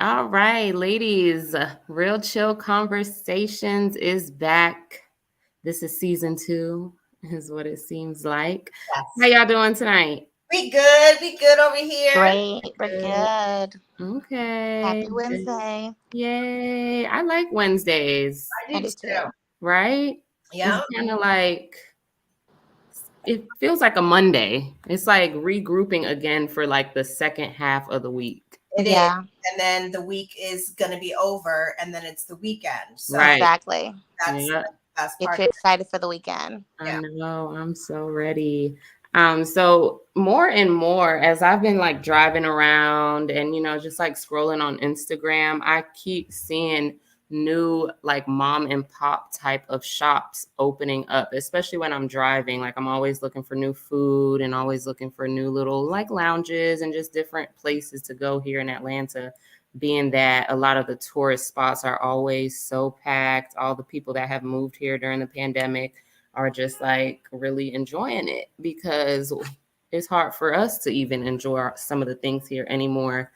All right, ladies, Real Chill Conversations is back. This is season 2, is what it seems like. How Yes. y'all doing tonight? We good. We good over here. Great. We're Good. good. Okay. Happy Good. Wednesday. Yay. I like Wednesdays, I I do do too. too. right? It's Yeah. kind of like, it feels like a Monday. It's like regrouping again for like the second half of the week. It is. Yeah, And then the week is going to be over and then it's the weekend. So Right. exactly. that's Yeah. the best Get part you of excited for the weekend. it. I Yeah. know. I'm so ready. So more and more as I've been like driving around and just like scrolling on Instagram, I keep seeing new like mom and pop type of shops opening up, especially when I'm driving. Like I'm always looking for new food and always looking for new little like lounges and just different places to go here in Atlanta. Being that a lot of the tourist spots are always so packed, all the people that have moved here during the pandemic are just like really enjoying it because it's hard for us to even enjoy some of the things here anymore,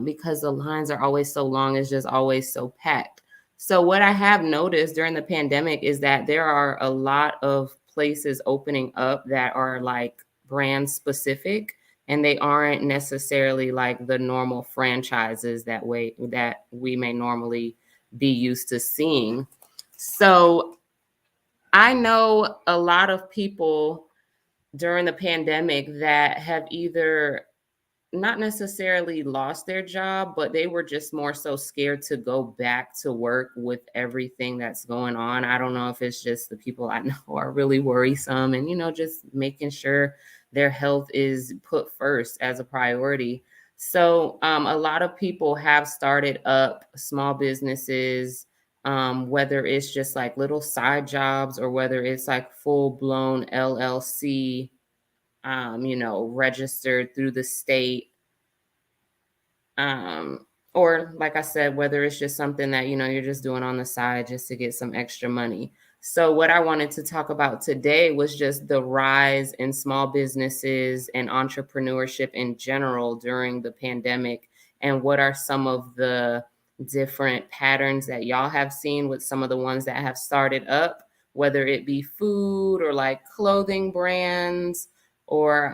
because the lines are always so long. It's just always so packed. So what I have noticed during the pandemic is that there are a lot of places opening up that are like brand specific, and they aren't necessarily like the normal franchises that we may normally be used to seeing. So I know a lot of people during the pandemic that have either not necessarily lost their job, but they were just more so scared to go back to work with everything that's going on. I don't know if it's just the people I know are really worrisome and, just making sure their health is put first as a priority. So, a lot of people have started up small businesses, whether it's just like little side jobs or whether it's like full blown LLC, registered through the state, um, or like I said, whether it's just something that you're just doing on the side just to get some extra money. So what I wanted to talk about today was just the rise in small businesses and entrepreneurship in general during the pandemic, and what are some of the different patterns that y'all have seen with some of the ones that have started up, whether it be food or like clothing brands, or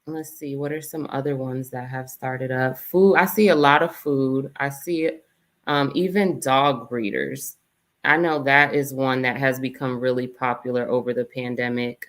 let's see, what are some other ones that have started up? Food. I see a lot of food. I see it, even dog breeders. I know that is one that has become really popular over the pandemic.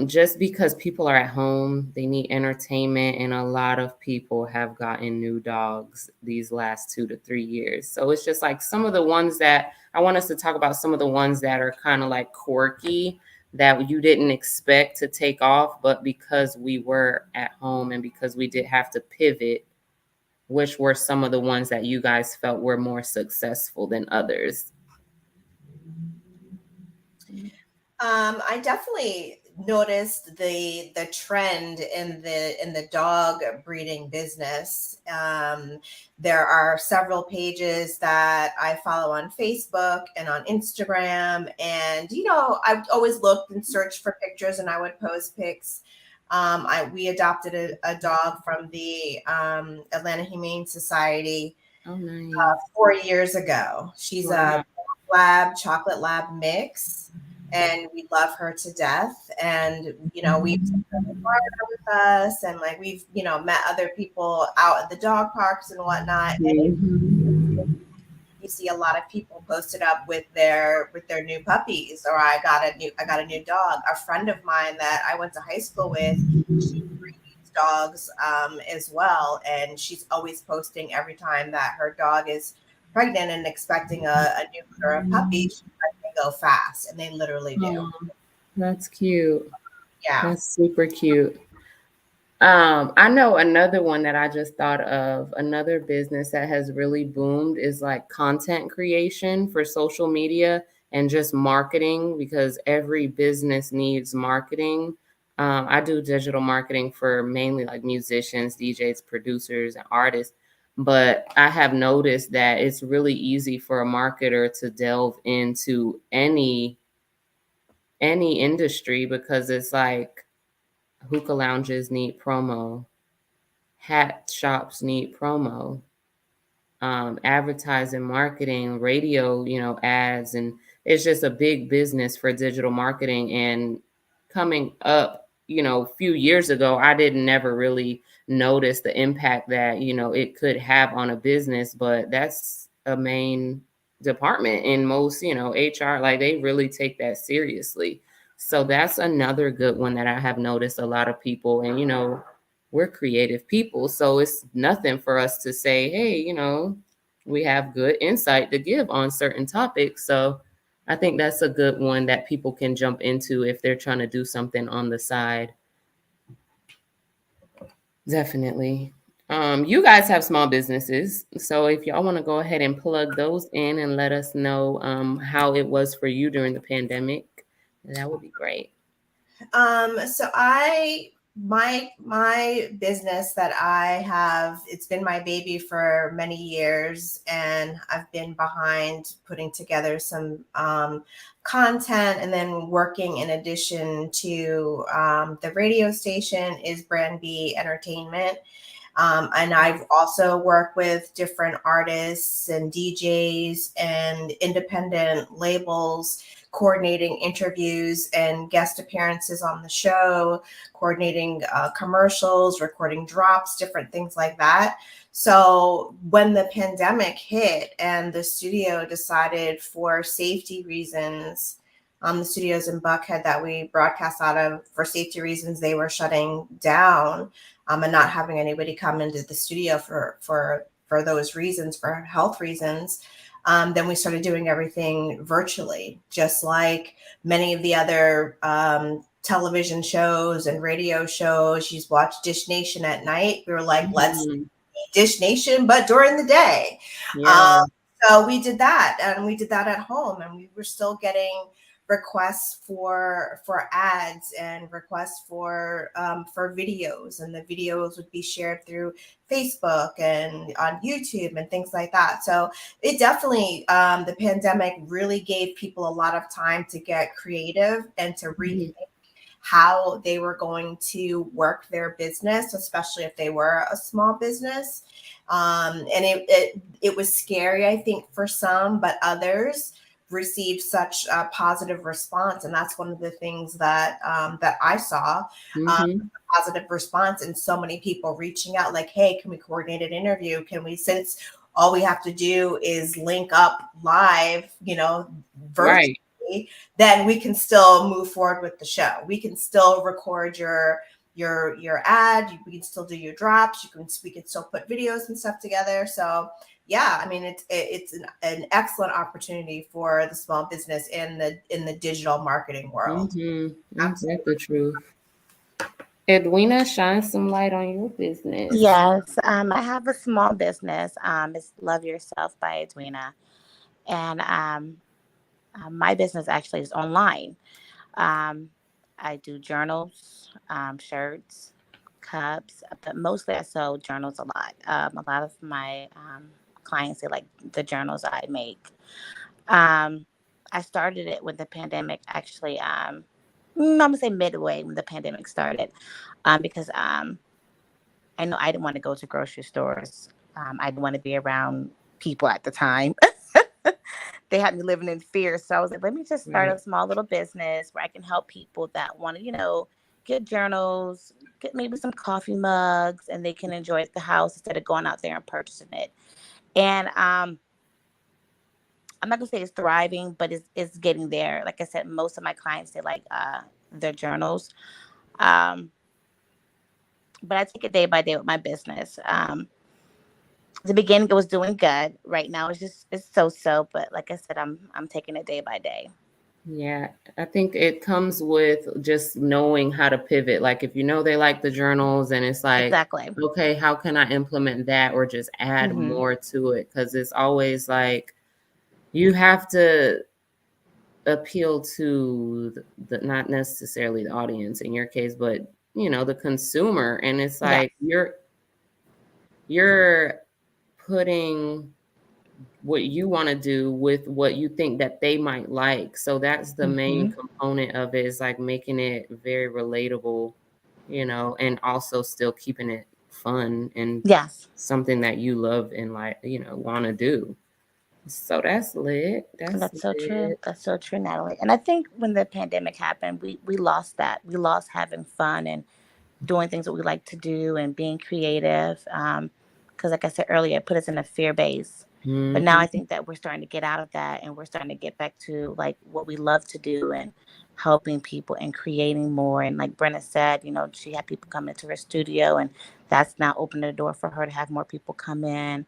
Just because people are at home, they need entertainment, and a lot of people have gotten new dogs these last 2 to 3 years. So it's just like some of the ones that I want us to talk about, some of the ones that are kind of like quirky that you didn't expect to take off, but because we were at home and because we did have to pivot, which were some of the ones that you guys felt were more successful than others. I definitely noticed the trend in the dog breeding business. There are several pages that I follow on Facebook and on Instagram, and I always looked and searched for pictures, and I would post pics. We adopted a dog from the Atlanta Humane Society Oh, nice. 4 years ago. She's Wow. a lab, chocolate lab mix, and we love her to death. And we've taken her to Florida with us, and like we've met other people out at the dog parks and whatnot. And Mhm. you see a lot of people posted up with their new puppies, or I got a new dog. A friend of mine that I went to high school with, she breeds dogs as well, and she's always posting every time that her dog is pregnant and expecting a new litter of puppies. They go fast, and they literally do. Oh, that's cute. Yeah. That's super cute. I know another one that I just thought of, another business that has really boomed is like content creation for social media and just marketing, because every business needs marketing. I do digital marketing for mainly like musicians, DJs, producers, and artists. But I have noticed that it's really easy for a marketer to delve into any industry, because it's like hookah lounges need promo, hat shops need promo, advertising, marketing, radio, ads, and it's just a big business for digital marketing. And coming up, a few years ago, I didn't never really notice the impact that, it could have on a business, but that's a main department in most, HR, like they really take that seriously. So that's another good one that I have noticed a lot of people, and we're creative people, so it's nothing for us to say, hey, we have good insight to give on certain topics. So I think that's a good one that people can jump into if they're trying to do something on the side. Definitely. You guys have small businesses, so if y'all want to go ahead and plug those in and let us know how it was for you during the pandemic, that would be great. So my business that I have, it's been my baby for many years, and I've been behind putting together some content and then working in addition to the radio station is Brand B Entertainment. And I've also worked with different artists and DJs and independent labels, coordinating interviews and guest appearances on the show, coordinating commercials, recording drops, different things like that. So when the pandemic hit and the studio decided for safety reasons, the studios in Buckhead that we broadcast out of, for safety reasons, they were shutting down, and not having anybody come into the studio for those reasons, for health reasons. Then we started doing everything virtually, just like many of the other television shows and radio shows. You watch Dish Nation at night. We were like, let's Dish Nation, but during the day. Yeah. So we did that, and we did that at home, and we were still getting requests for ads and requests for videos, and the videos would be shared through Facebook and on YouTube and things like that. So it definitely, the pandemic really gave people a lot of time to get creative and to rethink how they were going to work their business, especially if they were a small business. And it was scary, I think, for some, but others received such a positive response. And that's one of the things that that I saw, positive response, and so many people reaching out like, hey, can we coordinate an interview? Can we, since all we have to do is link up live, virtually, Right. then we can still move forward with the show. We can still record your ad. We can still do your drops. We can still put videos and stuff together. So yeah, I mean, it's an excellent opportunity for the small business in the digital marketing world. That's the truth. Edwina, shine some light on your business. Yes, I have a small business. It's Love Yourself by Edwina, and my business actually is online. Um, I do journals, shirts, cups, but mostly I sell journals a lot. A lot of my clients, they like the journals I make. Um, I started it when the pandemic actually, I'm gonna say midway when the pandemic started, because I know I didn't want to go to grocery stores. I didn't want to be around people at the time. They had me living in fear. So I was like, let me just start Right. a small little business where I can help people that want to, get journals, get maybe some coffee mugs, and they can enjoy it at the house instead of going out there and purchasing it. And I'm not gonna say it's thriving, but it's getting there. Like I said, most of my clients, they like their journals. Um, but I take it day by day with my business. The beginning it was doing good. Right now it's so. But like I said, I'm taking it day by day. Yeah, I think it comes with just knowing how to pivot. Like if they like the journals and it's like, Exactly. okay, how can I implement that or just add Hmm. more to it? Because it's always like you have to appeal to not necessarily the audience in your case, but the consumer. And it's Yeah. like you're putting what you want to do with what you think that they might like. So that's the main Hmm. component of it, is like making it very relatable, and also still keeping it fun and Yes. something that you love and like, want to do. So that's lit. That's That's so true. lit. That's so true, Natalie. And I think when the pandemic happened, we lost that. We lost having fun and doing things that we like to do and being creative. Because, like I said earlier, it put us in a fear base. But now I Hmm. think that we're starting to get out of that and we're starting to get back to like what we love to do and helping people and creating more. And like Brenna said, she had people come into her studio and that's now opened the door for her to have more people come in.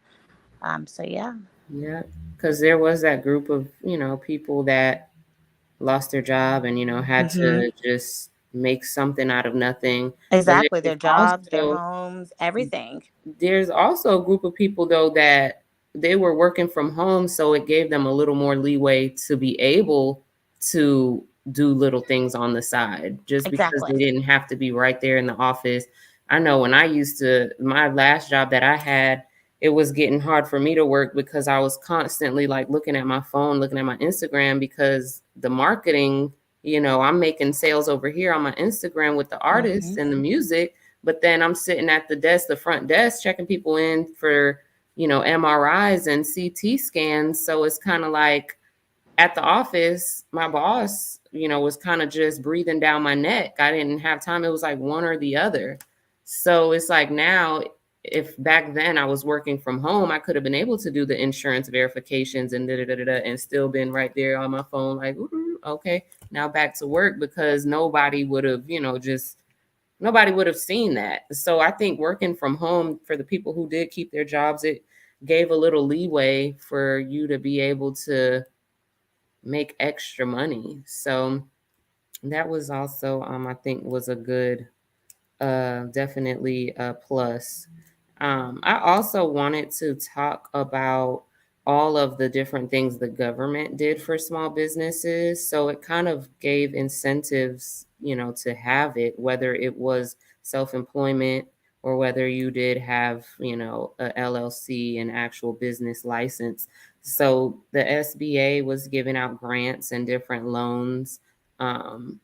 So yeah. Yeah. Because there was that group of, people that lost their job and, had Hmm. to just make something out of nothing. But Exactly. there's Their jobs, their also homes, everything. there's also a group of people though that they were working from home, so it gave them a little more leeway to be able to do little things on the side just because Exactly. they didn't have to be right there in the office. I know when I used to, my last job that I had, it was getting hard for me to work because I was constantly like looking at my phone, looking at my Instagram because the marketing, I'm making sales over here on my Instagram with the artists Hmm. and the music, but then I'm sitting at the desk, the front desk, checking people in for, MRIs and CT scans. So it's kind of like at the office, my boss, was kind of just breathing down my neck. I didn't have time. It was like one or the other. So it's like now, if back then I was working from home, I could have been able to do the insurance verifications and da da da da, and still been right there on my phone, like, okay, now back to work because nobody would have seen that. So I think working from home for the people who did keep their jobs, it gave a little leeway for you to be able to make extra money. So that was also, I think, was a good, definitely a plus. I also wanted to talk about all of the different things the government did for small businesses. So it kind of gave incentives, to have it, whether it was self employment or whether you did have, a LLC, an actual business license. So the SBA was giving out grants and different loans. Um,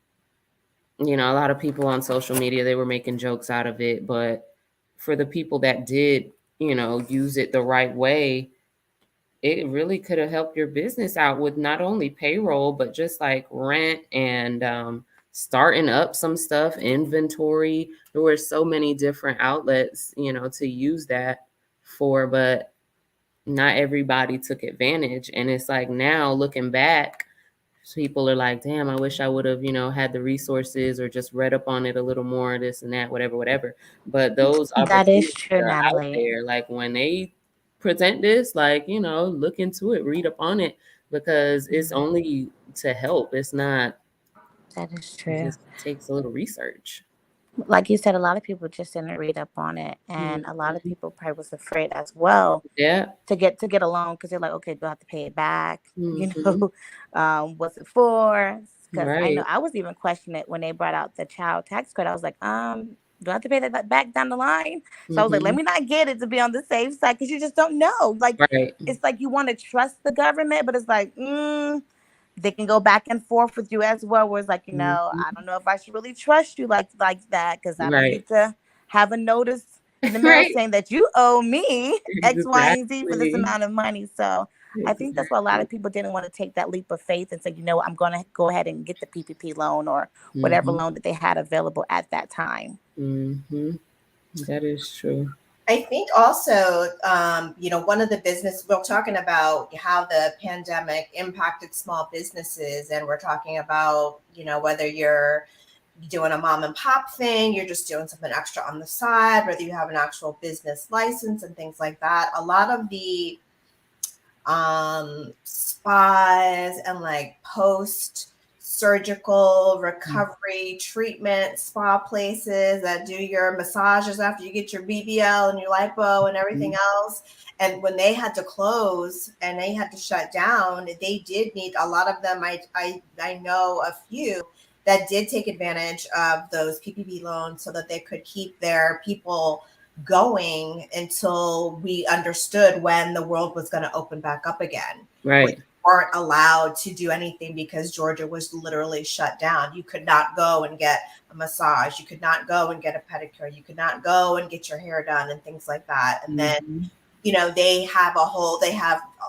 a lot of people on social media, they were making jokes out of it, but for the people that did, use it the right way, it really could have helped your business out with not only payroll but just like rent and starting up some stuff, inventory. There were so many different outlets, to use that for, but not everybody took advantage. And it's like now looking back, people are like, damn, I wish I would have, had the resources or just read up on it a little more, this and that, whatever, whatever. But those That is opportunities true, are out Natalie. there. Like when they present this, like, look into it, read up on it because it's Mhm. only to help. It's not, That is it true. just takes a little research. Like you said, a lot of people just didn't read up on it, and a lot of Mhm. people probably was afraid as well Yeah. to get a loan because they're like, okay, do I have to pay it back? Hmm. What's it for? Because I know Right. I was even questioning it when they brought out the child tax credit. I was like, do I have to pay that back down the line? So I was like, let Hmm. me not get it to be on the safe side because you just don't know. Like, Right. it's like you want to trust the government, but it's like, they can go back and forth with you as well. Where it's like, Hmm. I don't know if I should really trust you like that because I don't Right. need to have a notice in the mail Right. saying that you owe me X, Y, and Z for this Exactly. amount of money. So I think that's why a lot Exactly. of people didn't want to take that leap of faith and say, I'm going to go ahead and get the PPP loan or whatever Hmm. loan that they had available at that time. Hmm. That is true. I think also, one of the business we're talking about how the pandemic impacted small businesses, and we're talking about, whether you're doing a mom and pop thing, you're just doing something extra on the side, whether you have an actual business license and things like that. A lot of the spas and like post surgical recovery treatment spa places that do your massages after you get your BBL and your lipo and everything Mhm. else. And when they had to close and they had to shut down, they did need a lot of them. I know a few that did take advantage of those PPP loans so that they could keep their people going until we understood when the world was going to open back up again, which Right. weren't allowed to do anything because Georgia was literally shut down. You could not go and get a massage. You could not go and get a pedicure. You could not go and get your hair done and things like that. And then, they have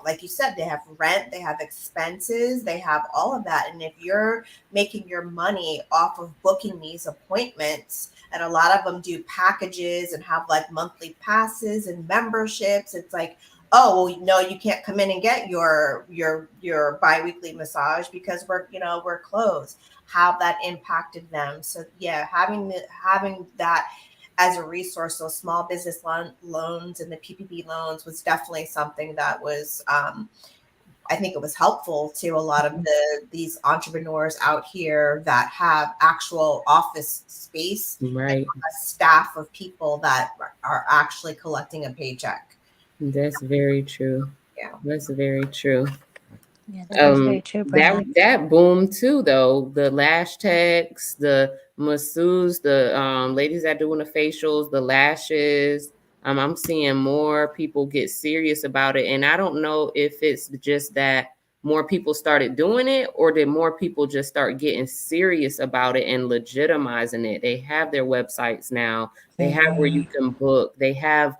like you said, they have rent, they have expenses, they have all of that. And if you're making your money off of booking these appointments, and a lot of them do packages and have like monthly passes and memberships, it's like, oh, well, no, you can't come in and get your biweekly massage because we're closed. How that impacted them. So yeah, having that as a resource, those small business loans and the PPP loans was definitely something that was, I think it was helpful to a lot of these entrepreneurs out here that have actual office space, right, and a staff of people that are actually collecting a paycheck. That's very true. Yeah. That's very true. Yeah, that is very true, Brenna. That boomed too, though. The lash techs, the masseuses, the ladies that doing the facials, the lashes. I'm seeing more people get serious about it, and I don't know if it's just that more people started doing it, or did more people just start getting serious about it and legitimizing it. They have their websites now. They have where you can book. They have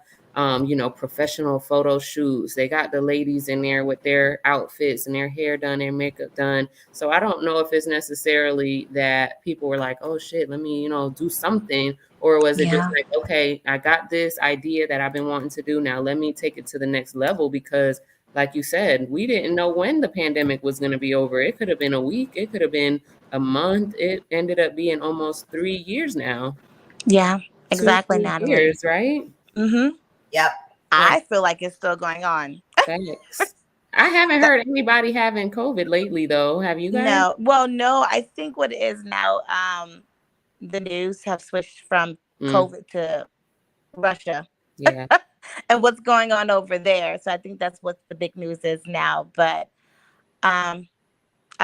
professional photo shoots. They got the ladies in there with their outfits and their hair done, their makeup done. So I don't know if it's necessarily that people were like, oh shit, let me, do something. Or was it just like, okay, I got this idea that I've been wanting to do. Now let me take it to the next level, because like you said, we didn't know when the pandemic was going to be over. It could have been a week. It could have been a month. It ended up being almost 3 years now. Yeah, exactly, 2-3 Natalie. years, right? Mm-hmm. Yep. I feel like it's still going on. Thanks. I haven't heard anybody having COVID lately, though. Have you guys? No. Well, no, I think what it is now, the news have switched from COVID to Russia. Yeah. And what's going on over there. So I think that's what the big news is now. But I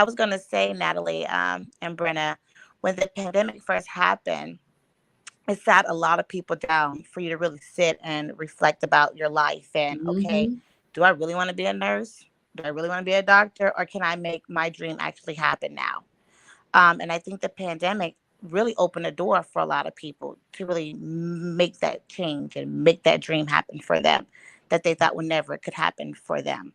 was going to say, Natalie and Brenna, when the pandemic first happened, it sat a lot of people down for you to really sit and reflect about your life. And okay, do I really want to be a nurse? Do I really want to be a doctor? Or can I make my dream actually happen now? And I think the pandemic really opened a door for a lot of people to really make that change and make that dream happen for them that they thought would never could happen for them.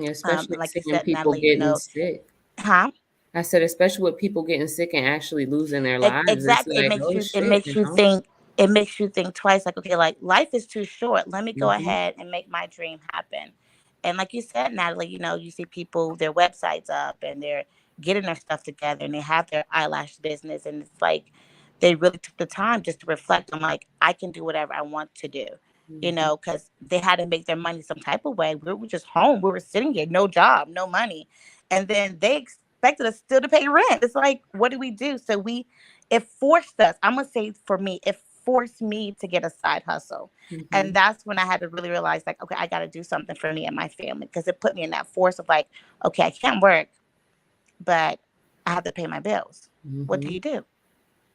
Especially Like you seeing said, people Natalie, getting sick. Huh? I said, especially with people getting sick and actually losing their lives. Exactly. It's like, oh shit, It makes you think twice, like, okay, like life is too short. Let me go ahead and make my dream happen. And like you said, Natalie, you see people, their websites up and they're getting their stuff together and they have their eyelash business. And it's like they really took the time just to reflect on, like, I can do whatever I want to do, because they had to make their money some type of way. We were just home. We were sitting here, no job, no money. And then they expected us still to pay rent. It's like, what do we do? So it forced us, I'm going to say for me, it forced me to get a side hustle. And that's when I had to really realize, like, okay, I got to do something for me and my family, because it put me in that force of like, okay, I can't work, but I have to pay my bills. What do?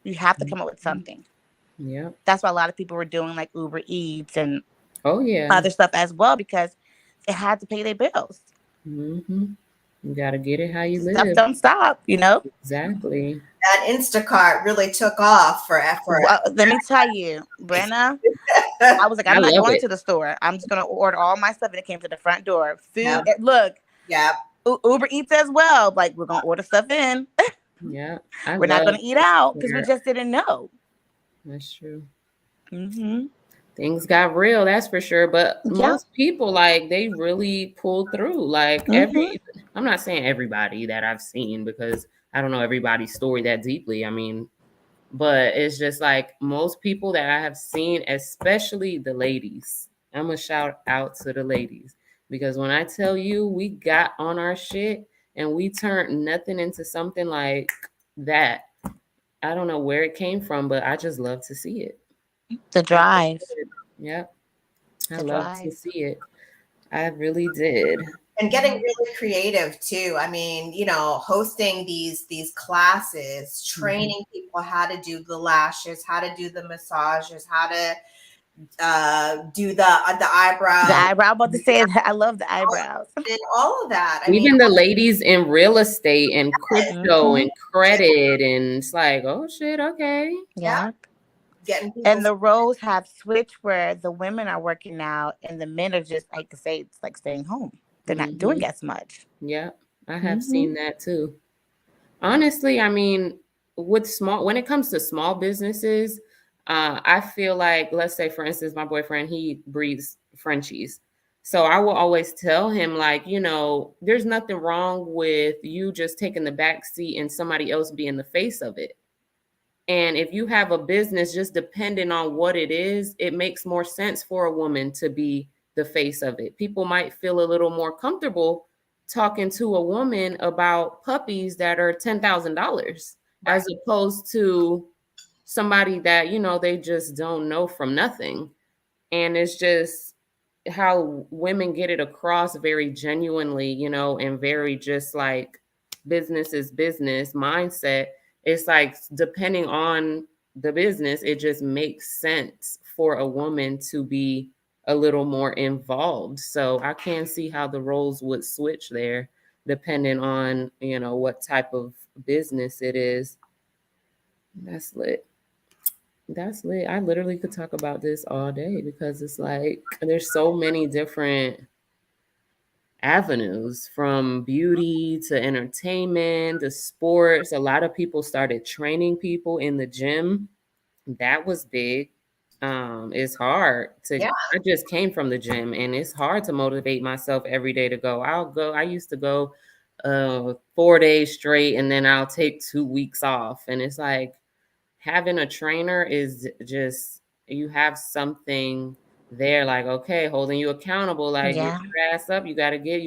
You have to come up with something. Yeah. That's why a lot of people were doing like Uber Eats and other stuff as well, because they had to pay their bills. You got to get it how you live. Stuff don't stop, Exactly. That Instacart really took off for effort. Well, let me tell you, Brenna, I was like, I'm not going to the store. I'm just going to order all my stuff. And it came to the front door. Food. Look. Yeah. Uber Eats as well. Like, we're going to order stuff in. Yeah. We're not going to eat out because we just didn't know. That's true. Things got real, that's for sure. But most people, like, they really pulled through. Like, I'm not saying everybody that I've seen, because I don't know everybody's story that deeply. I mean, but it's just like most people that I have seen, especially the ladies. I'm going to shout out to the ladies, because when I tell you we got on our shit and we turned nothing into something like that, I don't know where it came from, but I just love to see it. The drive. Yep. I love to see it. I really did. And getting really creative too. I mean, hosting these classes, training people how to do the lashes, how to do the massages, how to do the eyebrow, The eyebrow. I'm about to say that. I love the eyebrows. did all of that. I mean, Even the ladies in real estate and crypto Mm-hmm. and credit, and it's like, oh shit, okay. yeah, Yeah. getting people. And the roles have switched where the women are working now and the men are just, I hate to say, it's like staying home. They're not Hmm. doing as much. Yeah, I have Mm-hmm. seen that too. Honestly, I mean, when it comes to small businesses, I feel like, let's say, for instance, my boyfriend, he breeds Frenchies. So I will always tell him, like, there's nothing wrong with you just taking the back seat and somebody else being the face of it. And if you have a business, just depending on what it is, it makes more sense for a woman to be the face of it. People might feel a little more comfortable talking to a woman about puppies that are $10,000 Right. as opposed to somebody that, they just don't know from nothing. And it's just how women get it across very genuinely, and very just like business is business mindset. It's like, depending on the business, it just makes sense for a woman to be a little more involved. So I can see how the roles would switch there depending on, what type of business it is. That's lit. That's lit. I literally could talk about this all day because it's like there's so many different avenues, from beauty to entertainment to sports. A lot of people started training people in the gym. That was big. It's hard to, Yeah. I just came from the gym and it's hard to motivate myself every day to go. I used to go 4 days straight and then I'll take 2 weeks off. And it's like, having a trainer is just, you have something there, like, okay, holding you accountable, like, get Yeah. your ass up, you gotta do it,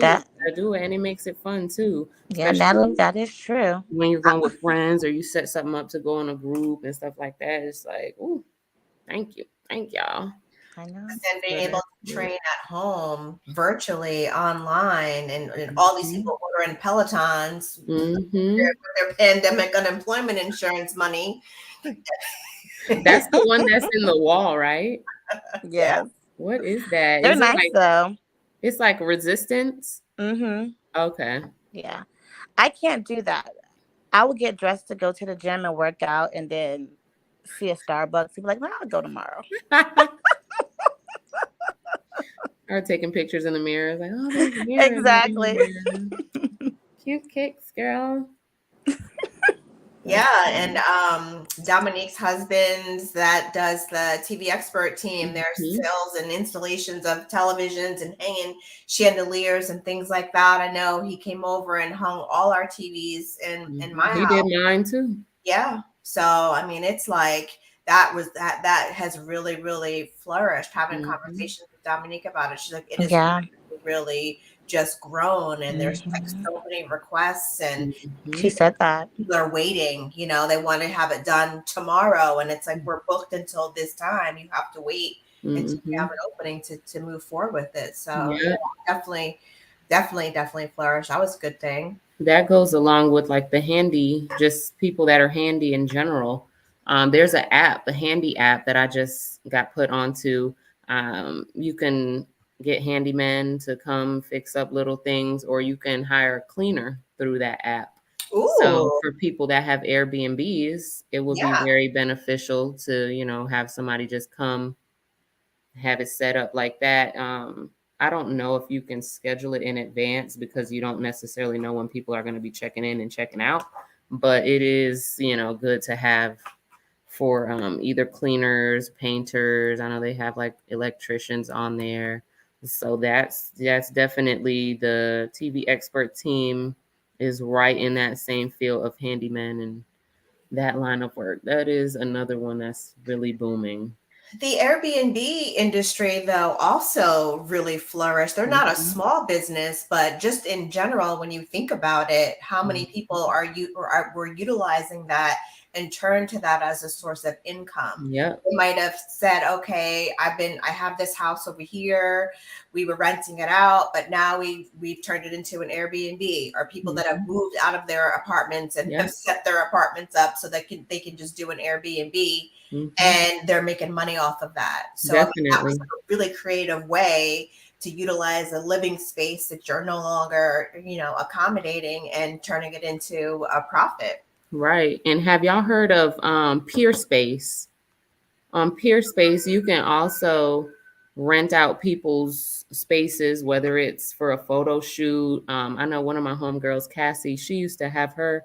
That, you gotta do it. And it makes it fun too, yeah, Natalie, especially that is true. when you're going with friends or you set something up to go in a group and stuff like that. It's like, ooh, thank you, thank y'all. I know. And being So able that's to train it. at home virtually online, and all these Mhm. people ordering Pelotons Mhm. with their pandemic unemployment insurance money. That's the one that's in the wall, right? Yeah. Yes. What is that? They're Is it nice like, though. it's like resistance? Mm-hmm. Okay. Yeah. I can't do that. I would get dressed to go to the gym and work out and then see a Starbucks and be like, no, I'll go tomorrow. Or taking pictures in the mirror. It's like, oh, there's a mirror in my Exactly. room. Cute kicks, girl. That's Yeah, and funny. Dominique's husband that does the TV expert team, their Mhm. sales and installations of televisions and hanging chandeliers and things like that. I know he came over and hung all our TVs in my Mhm. He did house. mine too. Yeah. So I mean, it's like that has really, really flourished. Having Mhm. conversations with Dominique about it, she's like, it is Yeah. really just grown, and there's like Hmm. so many requests, and She Mhm. said that. people are waiting. They want to have it done tomorrow, and it's like, we're booked until this time. You have to wait until we have Mhm. an opening to move forward with it. So Yeah. yeah, definitely flourished. That was a good thing. That goes along with like the handy, just people that are handy in general. There's an app, a handy app that I just got put onto. You can get handymen to come fix up little things, or you can hire a cleaner through that app. So Ooh, for people that have Airbnbs, it would be yeah. very beneficial to, have somebody just come, have it set up like that. I don't know if you can schedule it in advance because you don't necessarily know when people are going to be checking in and checking out. But it is, good to have for either cleaners, painters. I know they have like electricians on there. So that's definitely, the TV expert team is right in that same field of handyman and that line of work. That is another one that's really booming. The Airbnb industry, though, also really flourished. They're not a Mhm. small business, but just in general, when you think about it, how many Mhm. people were utilizing that and turn to that as a source of income. Yep. They might have said, okay, I have this house over here. We were renting it out, but now we've turned it into an Airbnb, or people that have moved out of their apartments and have set their apartments up so they can just do an Airbnb, and they're making money off of that. So I mean, that was a really creative way to utilize a living space that you're no longer, accommodating, and turning it into a profit. Right. And have y'all heard of Peer Space? On Peer Space, you can also rent out people's spaces, whether it's for a photo shoot. I know one of my homegirls, Cassie, she used to have her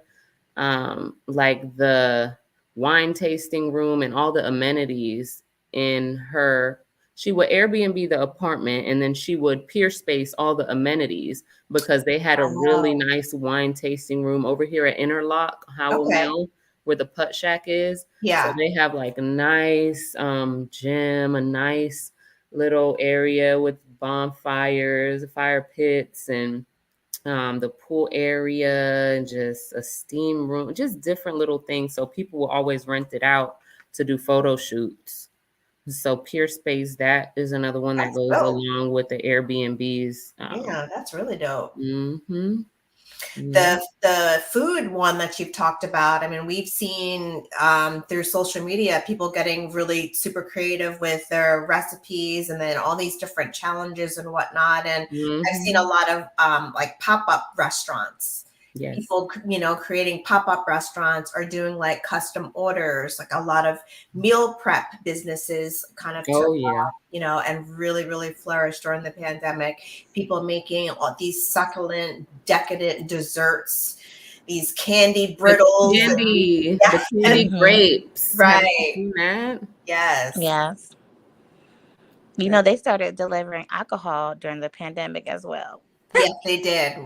like the wine tasting room and all the amenities in her. She would Airbnb the apartment, and then she would Peer Space all the amenities, because they had a really nice wine tasting room over here at Interlock, Howell Mill, where the Putt Shack is. Yeah. So they have like a nice gym, a nice little area with bonfires, fire pits, and the pool area, and just a steam room, just different little things. So people will always rent it out to do photo shoots. So Peer Space, that is another one that goes along with the Airbnbs. Yeah, that's really dope. Yeah. The food one that you've talked about, I mean, we've seen through social media people getting really super creative with their recipes, and then all these different challenges and whatnot. And I've seen a lot of like pop-up restaurants. Yes. People, creating pop-up restaurants, or doing like custom orders. Like a lot of meal prep businesses kind of took off, and really, really flourished during the pandemic. People making all these succulent, decadent desserts, these candy brittles, the candy grapes, right? Yes. Yes. They started delivering alcohol during the pandemic as well. Yes, they did.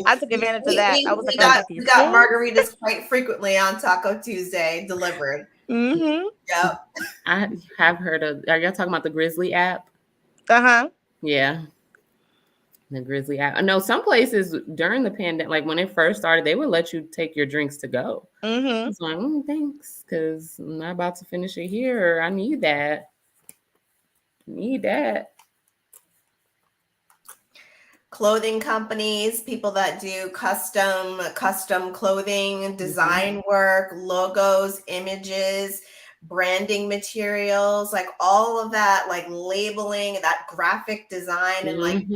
I took advantage of that. I was like, we got margaritas quite frequently on Taco Tuesday delivered. Yep. I have heard of. Are y'all talking about the Grizzly app? Yeah. The Grizzly app. I know some places during the pandemic, like when it first started, they would let you take your drinks to go. It's like, thanks, because I'm not about to finish it here. Or I need that. Clothing companies, people that do custom clothing, design work, logos, images, branding materials, like all of that, like labeling, that graphic design, and like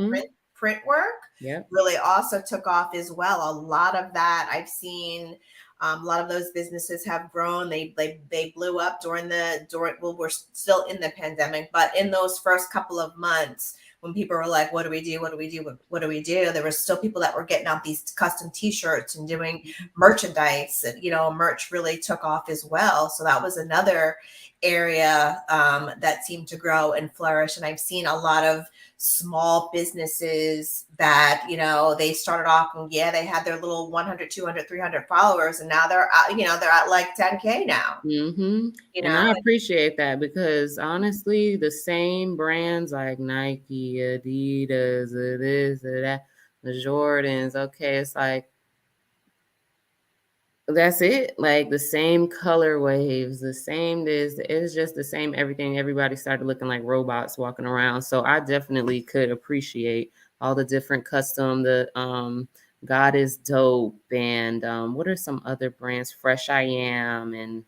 print work really also took off as well. A lot of that I've seen. A lot of those businesses have grown. They blew up during well, we're still in the pandemic, but in those first couple of months, when people were like, what do we do? What do we do? What do we do? There were still people that were getting out these custom t-shirts and doing merchandise, and, merch really took off as well. So that was another area that seemed to grow and flourish. And I've seen a lot of small businesses that, they started off and they had their little 100, 200, 300 followers. And now they're at like 10K now. And I appreciate that, because honestly, the same brands like Nike, Adidas, this, that, the Jordans, okay, it's like, that's it. Like the same color waves, the same this, it's just the same everything. Everybody started looking like robots walking around. So I definitely could appreciate all the different custom, the God is Dope, and what are some other brands? Fresh I Am, and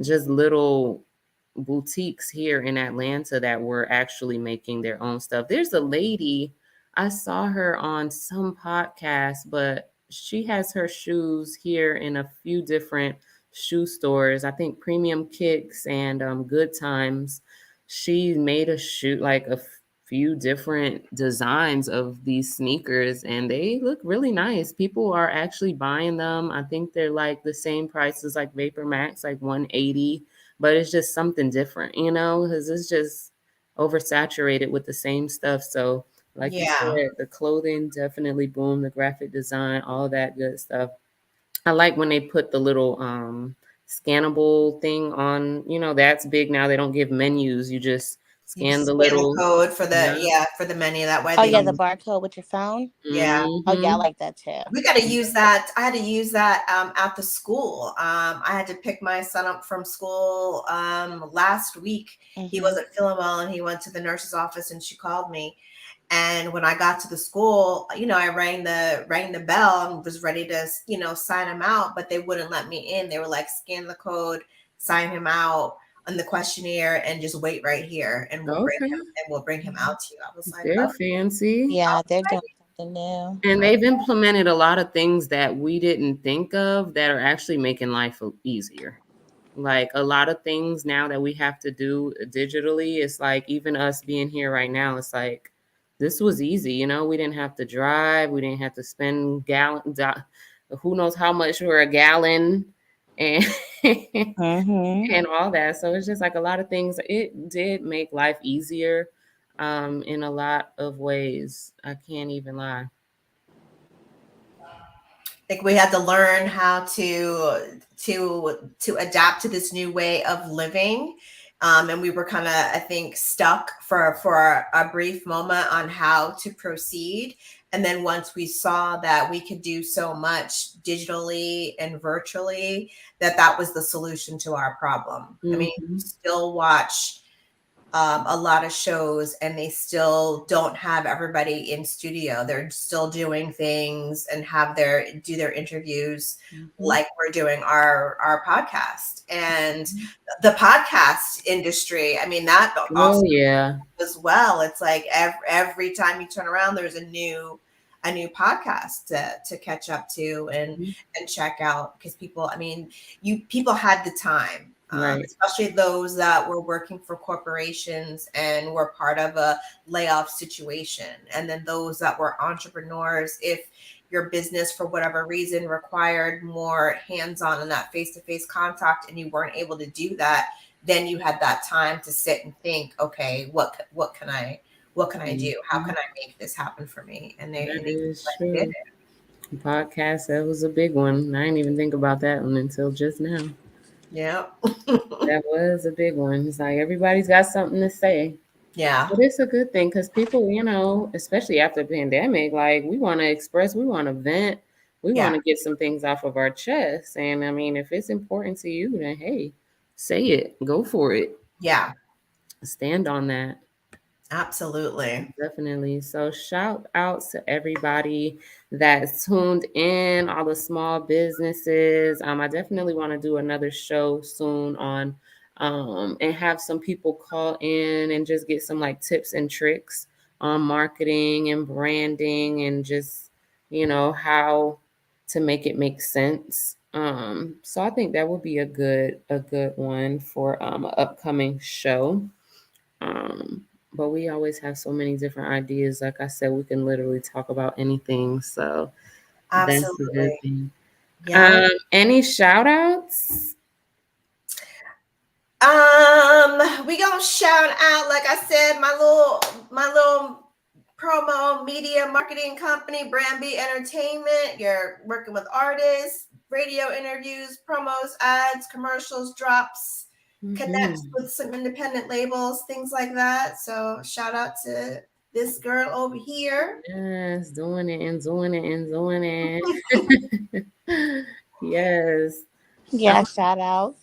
just little boutiques here in Atlanta that were actually making their own stuff. There's a lady, I saw her on some podcast, but she has her shoes here in a few different shoe stores. I think Premium Kicks and Good Times. She made a shoe, like a few different designs of these sneakers, and they look really nice. People are actually buying them. I think they're like the same price as like Vapor Max, like 180, but it's just something different, because it's just oversaturated with the same stuff. So like you said, the clothing definitely boomed, the graphic design, all that good stuff. I like when they put the little scannable thing on, that's big now. They don't give menus. You just You can Scan the scan the little, code for the, yeah. yeah, for the menu. That way Oh they yeah, don't. the barcode with your phone. Yeah. Oh yeah, I Mm-hmm. like that too. We got to use that. I had to use that at the school. I had to pick my son up from school last week. He Hmm. wasn't feeling well, and he went to the nurse's office, and she called me. And when I got to the school, I rang the bell and was ready to, sign him out, but they wouldn't let me in. They were like, scan the code, sign him out on the questionnaire, and just wait right here, and Okay. we'll bring him out to you. I was like, They're oh, fancy. Yeah, they're doing something new. And they've implemented a lot of things that we didn't think of that are actually making life easier. Like a lot of things now that we have to do digitally, it's like even us being here right now, it's like this was easy, we didn't have to drive, we didn't have to spend who knows how much for a gallon and Hmm. and all that. So it's just like a lot of things. It did make life easier in a lot of ways. I can't even lie. like we had to learn how to adapt to this new way of living, and we were kind of, I think, stuck for a brief moment on how to proceed. And then once we saw that we could do so much digitally and virtually, that was the solution to our problem. I mean, you Hmm. still watch a lot of shows, and they still don't have everybody in studio. They're still doing things and do their interviews Hmm. like we're doing our podcast. And the podcast industry, I mean, that Oh also yeah. as well. It's like every time you turn around, there's a new podcast to catch up to and check out, because people, I mean, people had the time, Right. especially those that were working for corporations and were part of a layoff situation, and then those that were entrepreneurs. If your business for whatever reason required more hands-on and that face-to-face contact, and you weren't able to do that, then you had that time to sit and think, okay, what can I do? How Mhm. can I make this happen for me? And they That and they is went and did true. Podcast, that was a big one. I didn't even think about that one until just now. it. Yeah. That was a big one. It's like everybody's got something to say. Yeah. But it's a good thing because people, especially after the pandemic, like we want to express, we want to vent, we Yeah. want to get some things off of our chest. And I mean, if it's important to you, then hey, say it, go for it, Yeah. stand on that. Absolutely. Definitely. So shout out to everybody that's tuned in, all the small businesses. I definitely want to do another show soon on and have some people call in and just get some like tips and tricks on marketing and branding and just, how to make it make sense. So I think that would be a good one for an upcoming show. But we always have so many different ideas. Like I said, we can literally talk about anything. So that's a good Absolutely. thing. Yeah. Any shout outs? We gonna shout out, like I said, my little promo media marketing company, Brand B Entertainment. You're working with artists, radio interviews, promos, ads, commercials, drops, connects Hmm. with some independent labels, things like that. So shout out to this girl over here. Yes, doing it and doing it and doing it. Yes. Yeah, shout out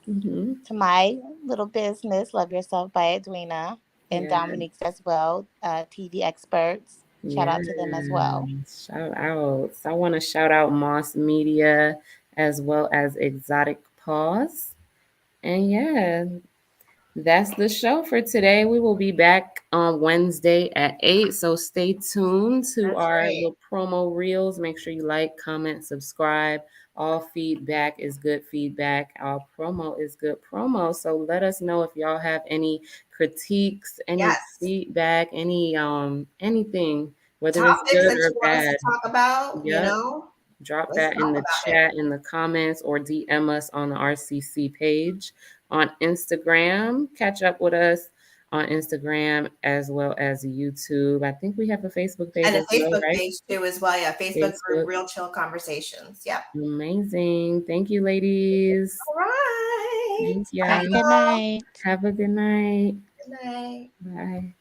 Mm-hmm. to my little business, Love Yourself by Edwina, and Yeah. Dominique's as well, TV experts. Shout out to them as well. Yes. Shout outs. I want to shout out Moss Media as well as Exotic Paws. And yeah, that's the show for today. We will be back on Wednesday at 8. So stay tuned to That's our right. little promo reels. Make sure you like, comment, subscribe. All feedback is good feedback. All promo is good promo. So let us know if y'all have any critiques, any Yes. feedback, anything, whether it's Topics good that or you want us to bad. talk about, Yep. Drop let's that in talk the about it. chat, in the comments, or DM us on the RCC page on Instagram. Catch up with us on Instagram as well as YouTube. I think we have a Facebook page And a as well, Facebook right? page too, as well. Yeah, Facebook group, Facebook. Real Chill Conversations. Yep. Amazing. Thank you, ladies. All right. Thank Bye, Have a you. good y'all. night. Have a good night. Good night. Bye.